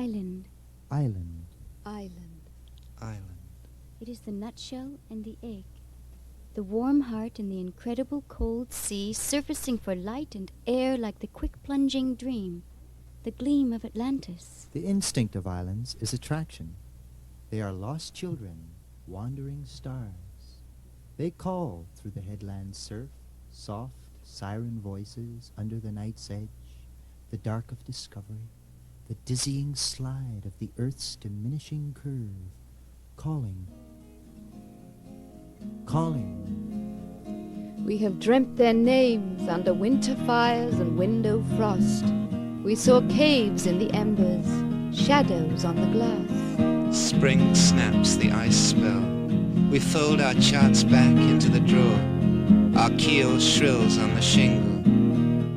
Island. Island. Island. Island. It is the nutshell and the egg. The warm heart and the incredible cold sea surfacing for light and air like the quick plunging dream. The gleam of Atlantis. The instinct of islands is attraction. They are lost children, wandering stars. They call through the headland surf, soft siren voices under the night's edge, the dark of discovery, the dizzying slide of the earth's diminishing curve, calling. We have dreamt their names under winter fires and window frost. We saw caves in the embers, shadows on the glass. Spring snaps the ice spell. We fold our charts back into the drawer. Our keel shrills on the shingle.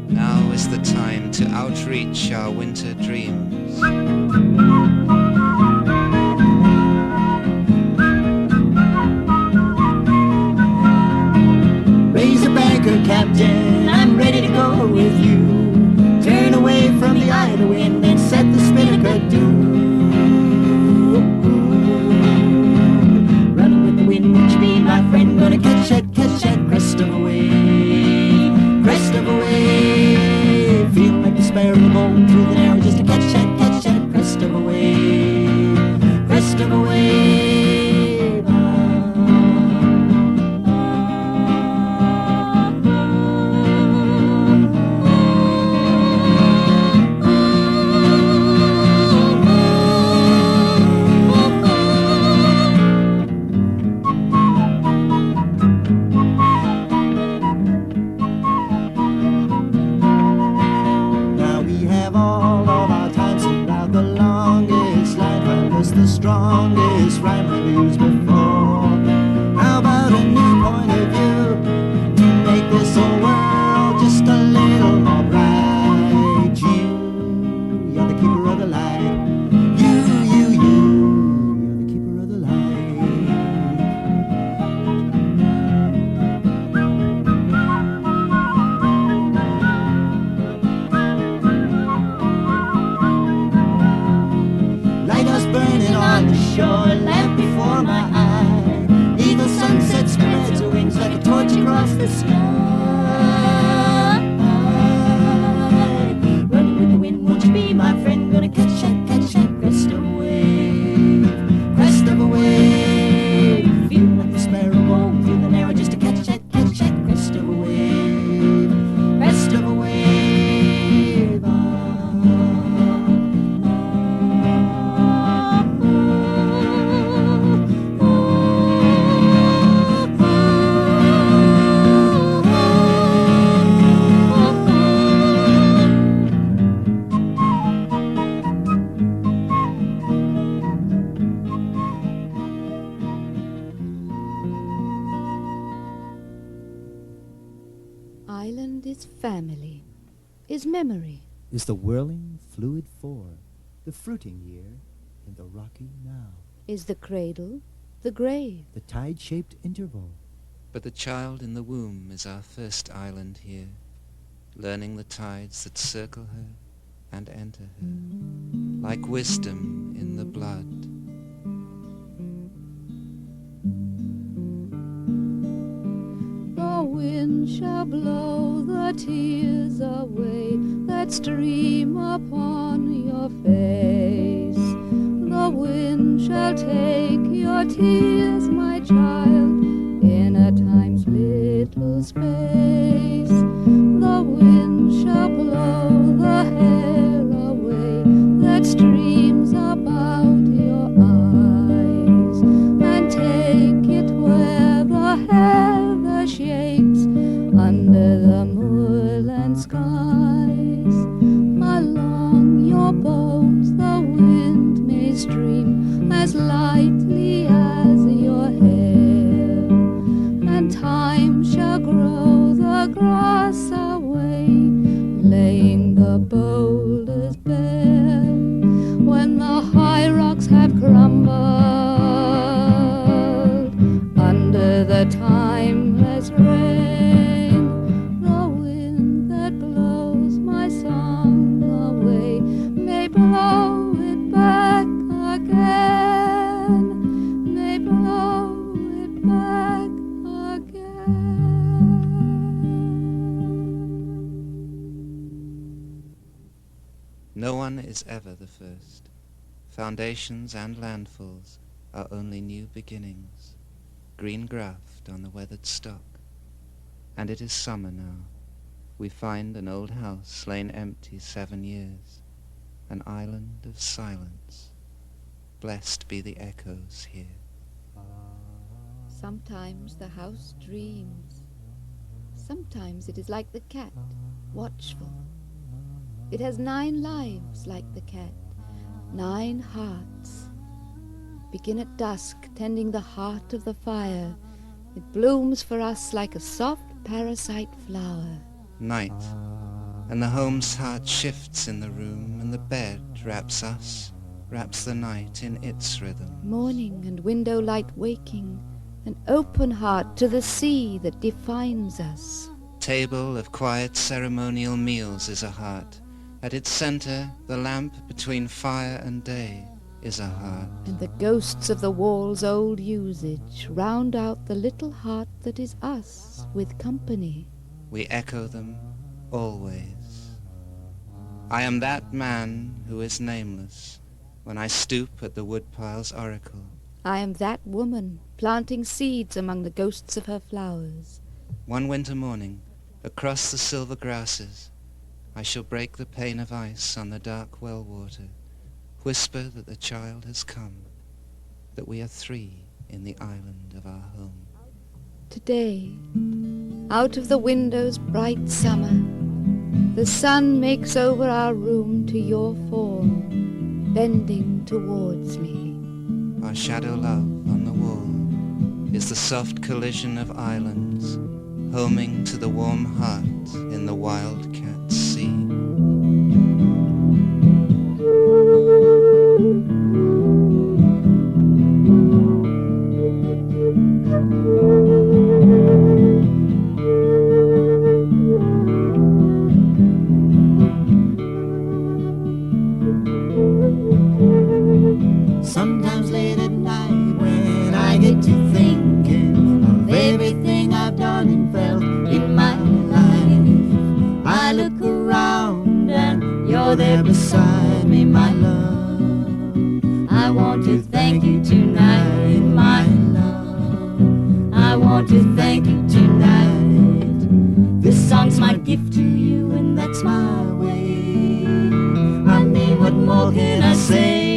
Now is the time to outreach our winter dreams. Raise a banker, Captain, I'm ready to go with you. Turn away from the idle wind and set the spinnaker due. Running with the wind, won't you be my friend? Gonna catch that crest of a wave, crest of a wave. Feel like the sparrow going through the narrow just to catch that crest of a wave, crest of a wave. Strongest rhyme we've used before. How about a new point of view to make this whole world just a little more bright? You're the keeper of the light. You're the keeper of the light. Light us burning on the shore, lamp before my eye. Eagle sunset spreads her wings like a torch across the sky. Running with the wind, won't you be my friend? Gonna catch that crest of a wave, crest of a wave. Feel like the sparrow going through the narrow just to catch that crest of a wave, crest of a wave. Island is family, is memory. Is the whirling fluid for the fruiting year in the rocky now. Is the cradle, the grave. The tide-shaped interval. But the child in the womb is our first island here, learning the tides that circle her and enter her, like wisdom in the blood. The wind shall blow the tears away that stream upon your face. The wind shall take your tears, my child, in a time's little space. The wind shall blow the hair away that streams about your eyes, and take it where the heather shakes under the moorland skies. Along your boat the wind may stream as lightly as your hair, and time shall grow the grass away, laying the boulders bare. When the high rocks have crumbled under the timeless rain, the wind that blows my song away may blow it back is ever the first. Foundations and landfalls are only new beginnings, green graft on the weathered stock. And it is summer now. We find an old house lain empty 7 years, an island of silence. Blessed be the echoes here. Sometimes the house dreams. Sometimes it is like the cat, watchful. It has 9 lives like the cat, 9 hearts. Begin at dusk, tending the heart of the fire. It blooms for us like a soft parasite flower. Night, and the home's heart shifts in the room, and the bed wraps us, wraps the night in its rhythm. Morning and window light waking, an open heart to the sea that defines us. Table of quiet ceremonial meals is a heart. At its center, the lamp between fire and day is a heart. And the ghosts of the wall's old usage round out the little heart that is us with company. We echo them always. I am that man who is nameless when I stoop at the woodpile's oracle. I am that woman planting seeds among the ghosts of her flowers. One winter morning, across the silver grasses, I shall break the pane of ice on the dark well water, whisper that the child has come, that we are 3 in the island of our home. Today, out of the window's bright summer, the sun makes over our room to your form, bending towards me. Our shadow love on the wall is the soft collision of islands, homing to the warm heart in the wildcat sea. Sometimes late at night when I get to thinking of everything I've done and felt in my life, I look around and you're there beside me, my love. I want to thank you tonight, my love. I want to thank you tonight. This song's my gift to you and that's my way. I mean, what more can I say?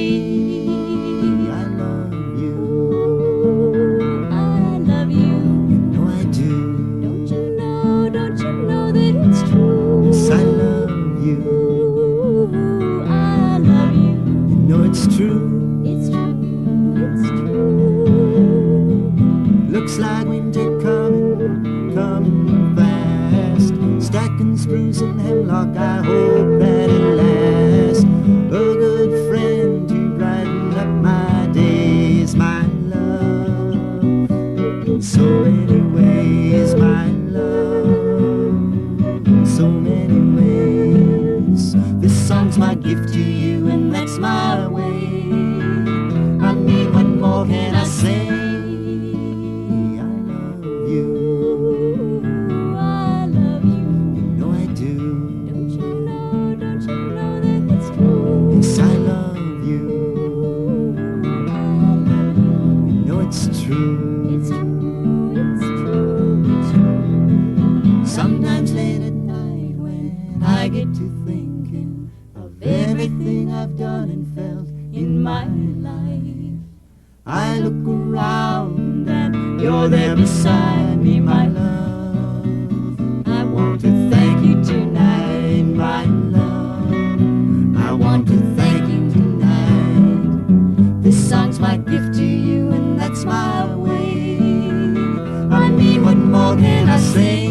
Like winter coming fast. Stacking spruce and hemlock, I hope that it lasts. A good friend to brighten up my days, my love. In so many ways, my love. So many ways. This song's my gift to you and that's my way. I mean, what more can I say? Sometimes late at night when I get to thinking of everything I've done and felt in my life, I look around and you're there beside me, my love. I want to thank you tonight, my love. I want to thank you tonight. This song's my gift to you and that's my way. I mean, what more can I say?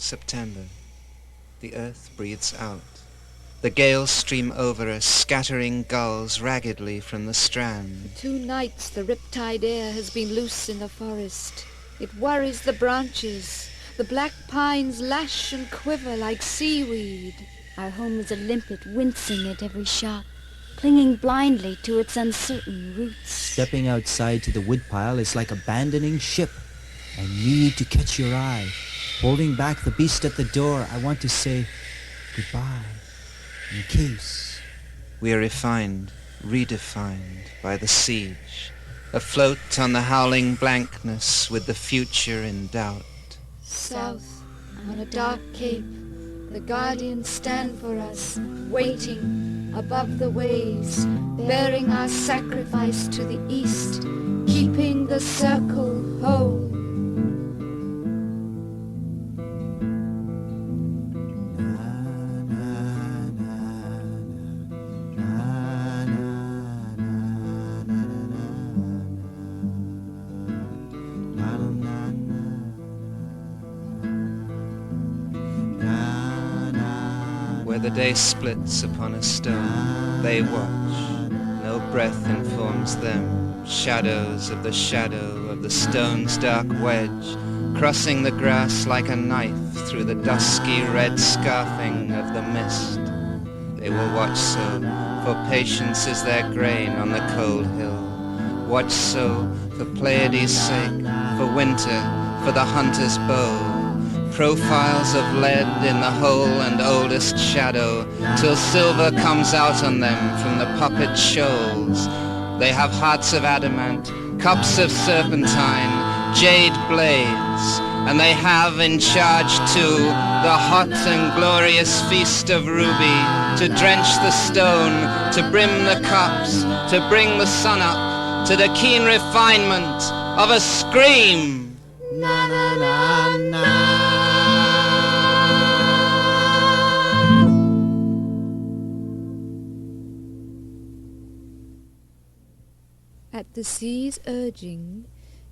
September. The earth breathes out. The gales stream over us, scattering gulls raggedly from the strand. For 2 nights the riptide air has been loose in the forest. It worries the branches. The black pines lash and quiver like seaweed. Our home is a limpet, wincing at every shock, clinging blindly to its uncertain roots. Stepping outside to the woodpile is like abandoning ship. I need to catch your eye. Holding back the beast at the door, I want to say goodbye, in case. We are refined, redefined by the siege, afloat on the howling blankness with the future in doubt. South, on a dark cape, the guardians stand for us, waiting above the waves, bearing our sacrifice to the east, keeping the circle whole. The day splits upon a stone, they watch, no breath informs them, shadows of the stone's dark wedge, crossing the grass like a knife through the dusky red scarfing of the mist. They will watch so, for patience is their grain on the cold hill, watch so, for Pleiades' sake, for winter, for the hunter's bow, profiles of lead in the whole and oldest shadow, till silver comes out on them from the puppet shoals. They have hearts of adamant, cups of serpentine, jade blades, and they have in charge too the hot and glorious feast of ruby, to drench the stone, to brim the cups, to bring the sun up, to the keen refinement of a scream. Na na na na. At the sea's urging,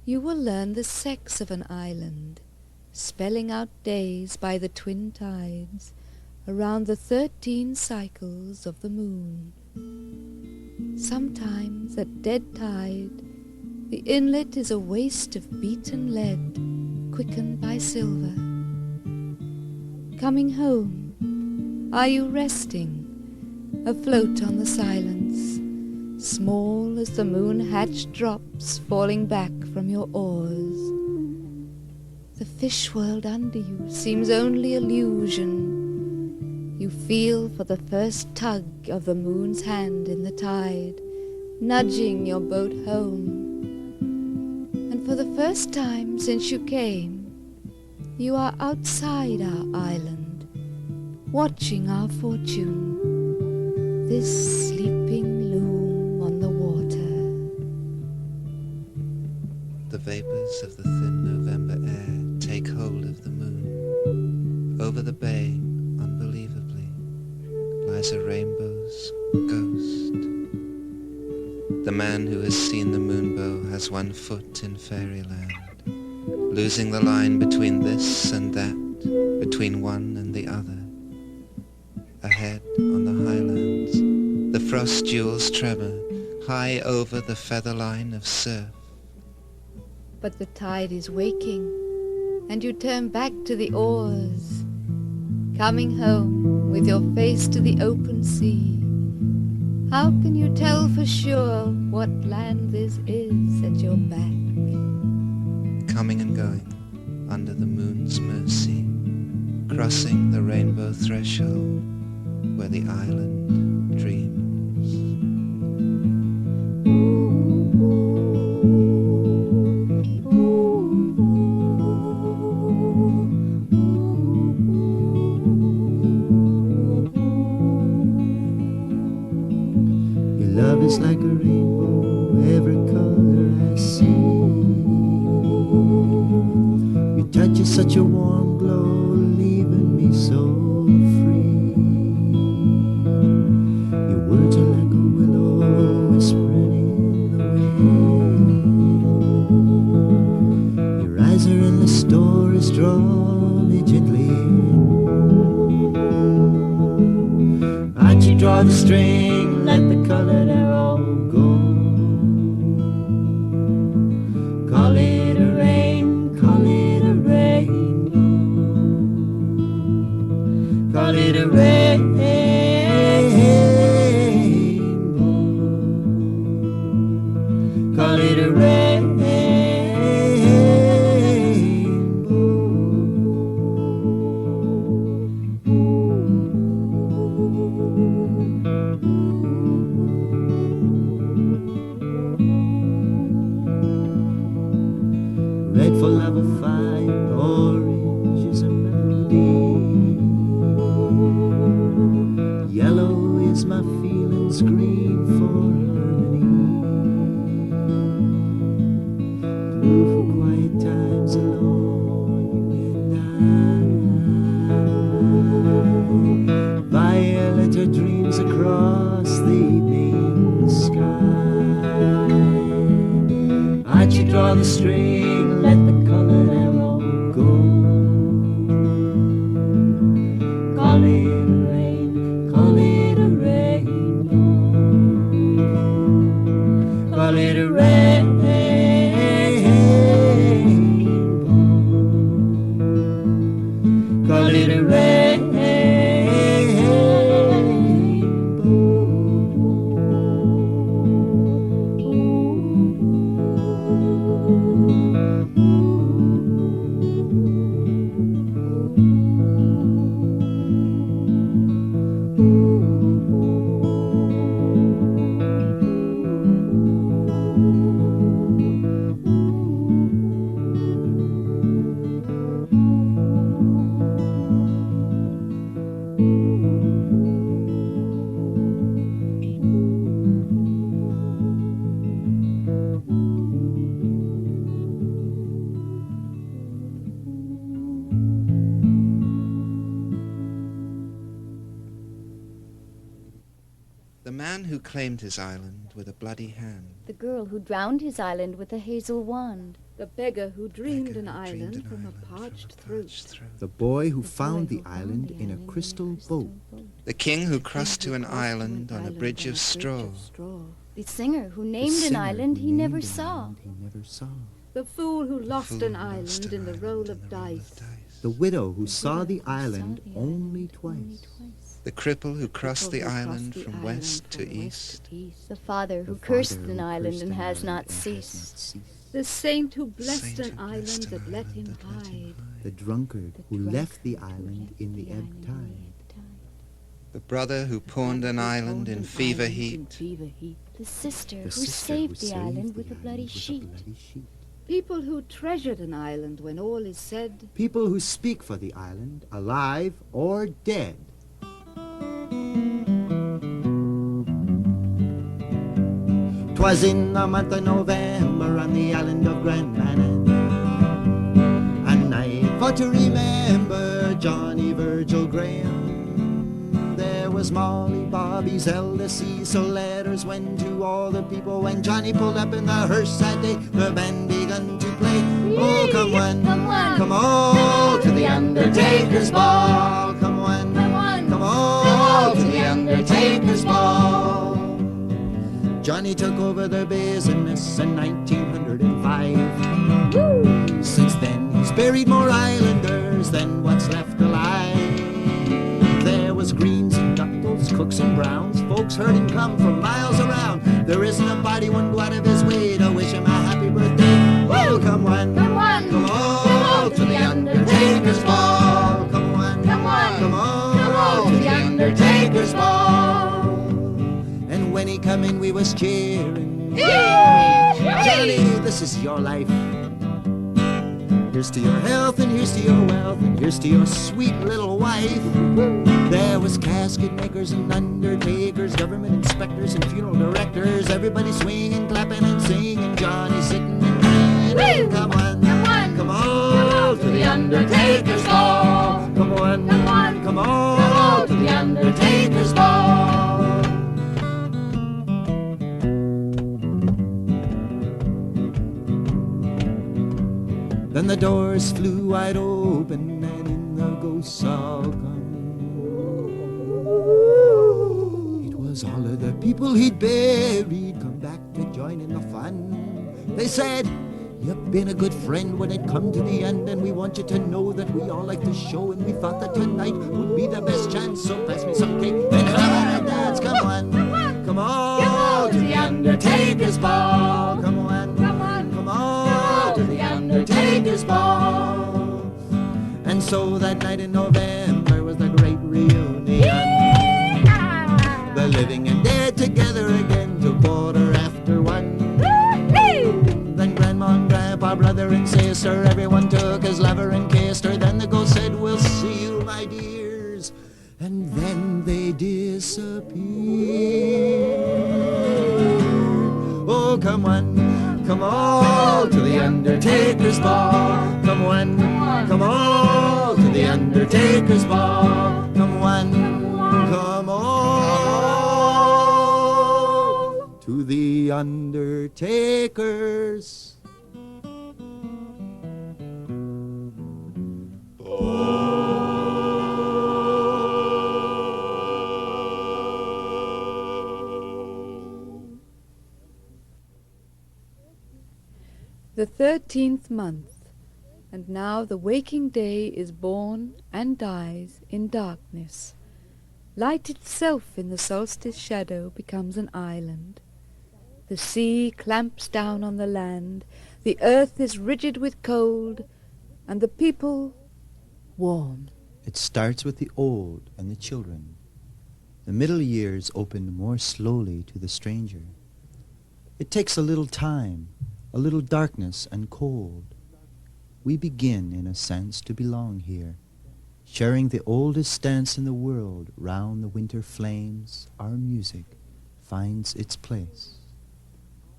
you will learn the sex of an island, spelling out days by the twin tides, around the 13 cycles of the moon. Sometimes at dead tide, the inlet is a waste of beaten lead, quickened by silver. Coming home, are you resting, afloat on the silence, small as the moon-hatched drops falling back from your oars? The fish world under you seems only illusion. You feel for the first tug of the moon's hand in the tide, nudging your boat home. And for the first time since you came, you are outside our island, watching our fortune, this sleeping loom on the water. The vapors of the thin November air take hold of the moon. Over the bay, unbelievably, lies a rainbow's ghost. The man who has seen the moonbow has one foot in fairyland, losing the line between this and that, between one and the other. Ahead on the highlands, the frost jewels tremor high over the feather line of surf. But the tide is waking, and you turn back to the oars, coming home with your face to the open sea. How can you tell for sure what land this is at your back? Coming and going under the moon's mercy, crossing the rainbow threshold where the island dreams. Love is like a rainbow, every color I see. Your touch is such a warm glow, leaving me so free. Your words are like a willow whispering in the wind. Your eyes are in the stories, draw me gently draw the string, let the colored arrow go. Call it a rain, call it a rainbow. Call it a rainbow. Call it a rainbow. Red for love of fire, orange is a melody. Yellow is my feelings, green for harmony. Blue for quiet times alone, you and I. Violet are dreams across the evening sky. Archie, you draw the string, let the colored arrow go. Call it a rain, call it a rainbow. Call it a rainbow. Call it a rainbow. The man who claimed his island with a bloody hand. The girl who drowned his island with a hazel wand. The beggar who dreamed Beggar an who dreamed island an from a island parched from a throat. parched throat. The boy who The found boy the who island in a island crystal in boat. The king who crossed King to who an crossed to island on a island bridge on of straw. The singer who The named an singer island who he never named an saw. island he never saw. The fool who lost Fool an who lost island an in the island roll in of the roll dice. The widow who The saw widow the who saw island the only island twice. only twice. The cripple who crossed People the who island the from island west to from west east. to east. The father who The cursed father an who island cursed and an has island not and has ceased. ceased. The saint who blessed Saint an who island blessed an that let island him that let him hide. The drunkard The who left the drunkard who island left in the the ebb island in tide. the ebb tide. The brother who pawned an island in fever heat. The sister The who sister saved who the island saved with the a bloody island with sheet. a bloody sheet. People who treasured an island when all is said. People who speak for the island, alive or dead. 'Twas in the month of November on the island of Grand Manan, a night for to remember Johnny Virgil Graham. There was Molly Bobby's eldest so letters went to all the people. When Johnny pulled up in the hearse that day, the band begun to play. Oh, come one, come all to the Undertaker's ball. Come one, come all to the Undertaker's ball. Johnny took over the business in 1905. Since then, he's buried more islanders than what's left alive. There was greens and duckles, cooks and browns. Folks heard him come from miles around. There isn't a body wouldn't go out of his way to wish him a happy birthday. Well, come one, come all to the Undertaker's ball. Come one, come all to the Undertaker's ball. And when he come in, we was cheering. Johnny, this is your life. Here's to your health, and here's to your wealth, and here's to your sweet little wife. There was casket makers and undertakers, government inspectors and funeral directors. Everybody swinging, clapping, and singing. Johnny sitting and crying. Come on, come all to the Undertaker's ball. Come on, come all to the Undertaker's ball. Then the doors flew wide open, and in the ghosts all come. It 'cause all of the people he'd buried come back to join in the fun. They said, "You've been a good friend when it come to the end, and we want you to know that we all like the show, and we thought that tonight would be the best chance, so pass me some cake and have a dance. Come on, come on to the Undertaker's ball. Come on, come on to the Undertaker's ball." And so that night in November was the great reunion. The living and dead together again till 1:15. Then Grandma and Grandpa, brother and sister, everyone took his lover and kissed her. Then the ghost said, "We'll see you, my dears." And then they disappeared. Oh, come on to the Undertaker's ball. Come on to the Undertaker's ball. Come on to the Undertaker's The 13th month, and now the waking day is born and dies in darkness. Light itself in the solstice shadow becomes an island. The sea clamps down on the land, the earth is rigid with cold, and the people warm. It starts with the old and the children. The middle years open more slowly to the stranger. It takes a little time, a little darkness and cold. We begin, in a sense, to belong here, sharing the oldest dance in the world. Round the winter flames, our music finds its place.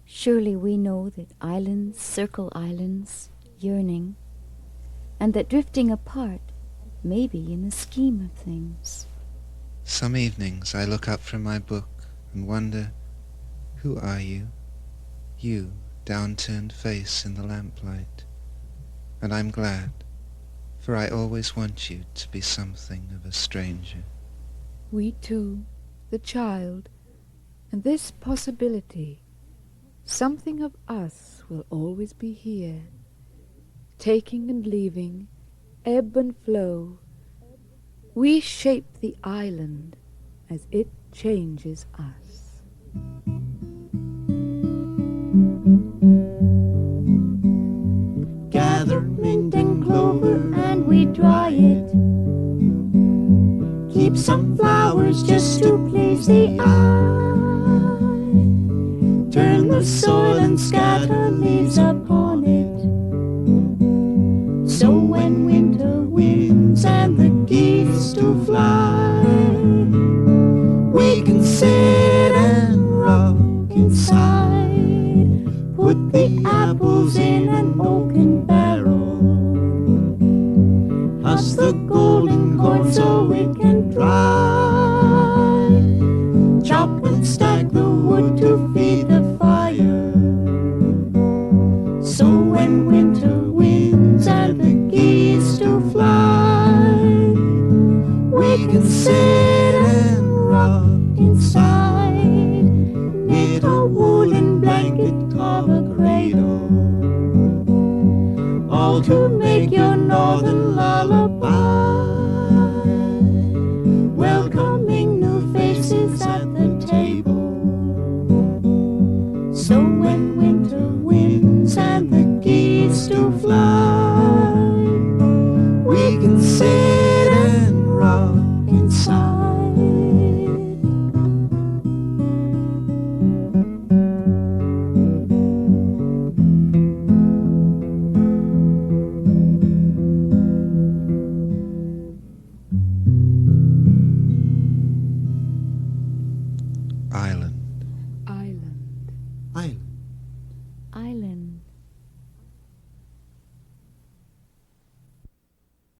Surely we know that islands circle islands, yearning, and that drifting apart may be in the scheme of things. Some evenings I look up from my book and wonder, who are you? You, downturned face in the lamplight. And I'm glad, for I always want you to be something of a stranger. We two, the child, and this possibility, something of us will always be here, taking and leaving, ebb and flow. We shape the island as it changes us. Gather mint and clover And we dry it, keep some flowers just to please the eye. Turn the soil and scatter leaves upon it, so when winter winds and the geese do fly, we can sit and rock inside. Put the apples in an oaken barrel, husk the golden corn so it can dry. Chop and stack the wood to feed the fire, so when winter winds and the geese do fly, we can sit